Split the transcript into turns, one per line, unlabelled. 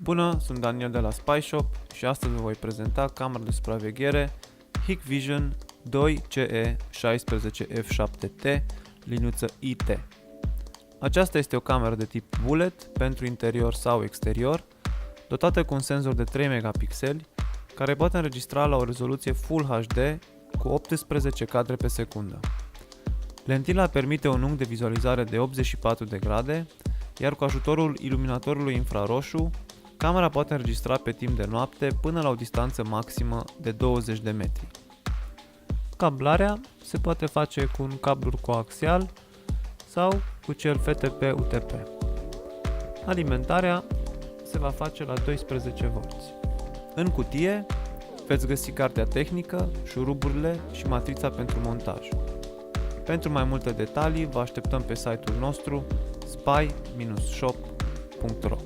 Bună, sunt Daniel de la SpyShop și astăzi vă voi prezenta camera de supraveghere Hikvision 2CE16F7T liniuță IT. Aceasta este o cameră de tip bullet pentru interior sau exterior, dotată cu un senzor de 3 megapixeli, care poate înregistra la o rezoluție Full HD cu 18 cadre pe secundă. Lentila permite un unghi de vizualizare de 84 de grade, iar cu ajutorul iluminatorului infraroșu, camera poate înregistra pe timp de noapte până la o distanță maximă de 20 de metri. Cablarea se poate face cu un cablu coaxial sau cu cel FTP-UTP. Alimentarea se va face la 12V. În cutie veți găsi cartea tehnică, șuruburile și matrița pentru montaj. Pentru mai multe detalii vă așteptăm pe site-ul nostru spy-shop.ro.